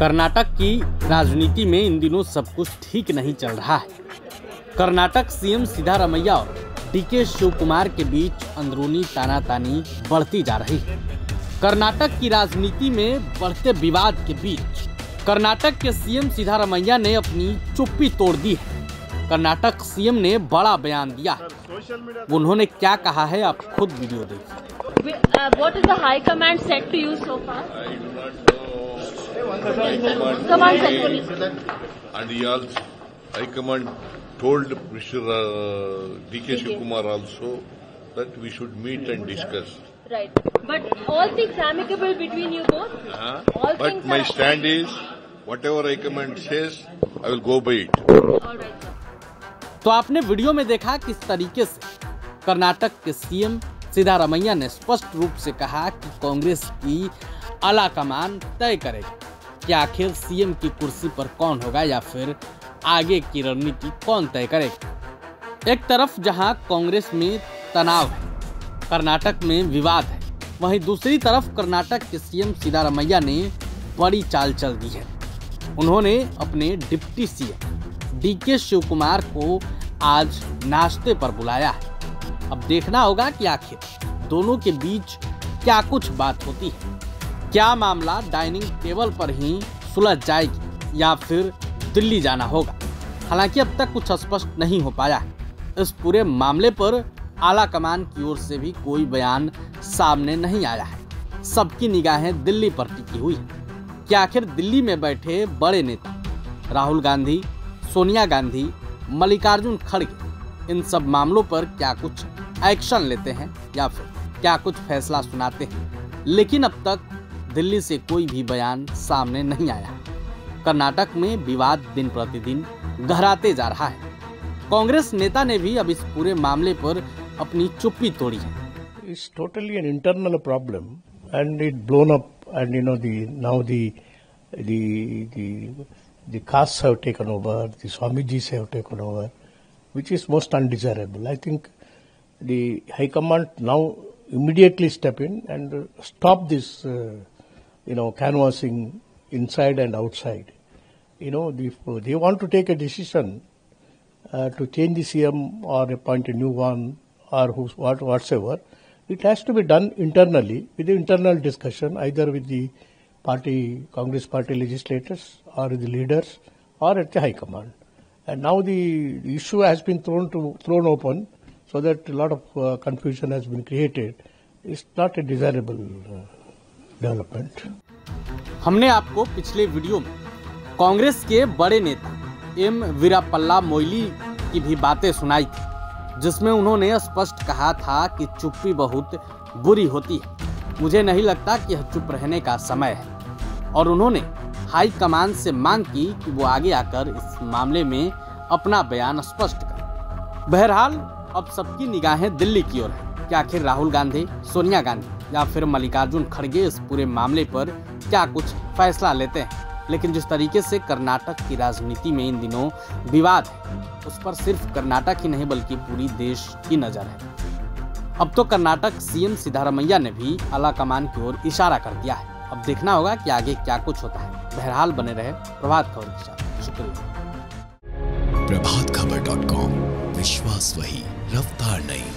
कर्नाटक की राजनीति में इन दिनों सब कुछ ठीक नहीं चल रहा है। कर्नाटक सीएम सिद्धारमैया और डीके शिवकुमार के बीच अंदरूनी तानातानी बढ़ती जा रही है। कर्नाटक की राजनीति में बढ़ते विवाद के बीच कर्नाटक के सीएम सिद्धारमैया ने अपनी चुप्पी तोड़ दी है। कर्नाटक सीएम ने बड़ा बयान दिया है। उन्होंने क्या कहा है, आप खुद वीडियो देखिए। What is the High Command said to you so far? I do not know. Command said And he also, High Command told Mr. D.K. Shivakumar also that we should meet and discuss. Right. But all things amicable between you both? All But things my are... stand is, whatever High Command says, I will go by it. All right, sir. तो आपने video में देखा किस तरीके से कर्नाटक के CM Siddaramaiah ने स्पष्ट रूप से कहा कि कांग्रेस की आला कमान तय करेगी कि आखिर सीएम की कुर्सी पर कौन होगा या फिर आगे की रणनीति कौन तय करेगा। एक तरफ जहां कांग्रेस में तनाव है, कर्नाटक में विवाद है, वहीं दूसरी तरफ कर्नाटक के सीएम सिद्धारमैया ने बड़ी चाल चल दी है। उन्होंने अपने डिप्टी सीएम डीके शिवकुमार को आज नाश्ते पर बुलाया है। अब देखना होगा कि आखिर दोनों के बीच क्या कुछ बात होती है। क्या मामला डाइनिंग टेबल पर ही सुलझ जाएगी या फिर दिल्ली जाना होगा। हालांकि अब तक कुछ स्पष्ट नहीं हो पाया है। इस पूरे मामले पर आला कमान की ओर से भी कोई बयान सामने नहीं आया है। सबकी निगाहें दिल्ली पर टिकी हुई है कि आखिर दिल्ली में बैठे बड़े नेता राहुल गांधी, सोनिया गांधी, मल्लिकार्जुन खड़गे इन सब मामलों पर क्या कुछ एक्शन लेते हैं या फिर क्या कुछ फैसला सुनाते हैं। लेकिन अब तक दिल्ली से कोई भी बयान सामने नहीं आया। कर्नाटक में विवाद दिन प्रतिदिन गहराते जा रहा है। कांग्रेस नेता ने भी अब इस पूरे मामले पर अपनी चुप्पी तोड़ी है। It's totally an internal problem, and it blown up, and the castes have taken over, the Swamijis have taken over, which is most undesirable. I think the High Command now immediately step in and stop this, canvassing inside and outside. If they want to take a decision to change the CM or appoint a new one or whatsoever, it has to be done internally with the internal discussion, either with the Congress party legislators or the leaders or at the High Command. And now the issue has been thrown open, so that a lot of confusion has been created. It's not a desirable development. हमने आपको पिछले video में कांग्रेस के बड़े नेता M वीराप्पा Moily की भी बातें सुनाई थी, जिसमें उन्होंने स्पष्ट कहा था कि चुप्पी बहुत बुरी होती है। मुझे नहीं लगता कि यह चुप रहने का समय है। और उन्होंने हाई कमान से मांग की कि वो आगे आकर इस मामले में अपना बयान स्पष्ट करें। बहरहाल अब सबकी निगाहें दिल्ली की ओर है कि आखिर राहुल गांधी, सोनिया गांधी या फिर मल्लिकार्जुन खड़गे इस पूरे मामले पर क्या कुछ फैसला लेते हैं। लेकिन जिस तरीके से कर्नाटक की राजनीति में इन दिनों विवाद है, उस पर सिर्फ कर्नाटक ही नहीं बल्कि पूरी देश की नजर है। अब तो कर्नाटक सीएम सिद्धारमैया ने भी आला कमान की ओर इशारा कर दिया है। अब देखना होगा कि आगे क्या कुछ होता है। बहरहाल बने रहे प्रभात खबर के साथ। शुक्रिया। प्रभातखबर.com, विश्वास वही, रफ्तार नहीं।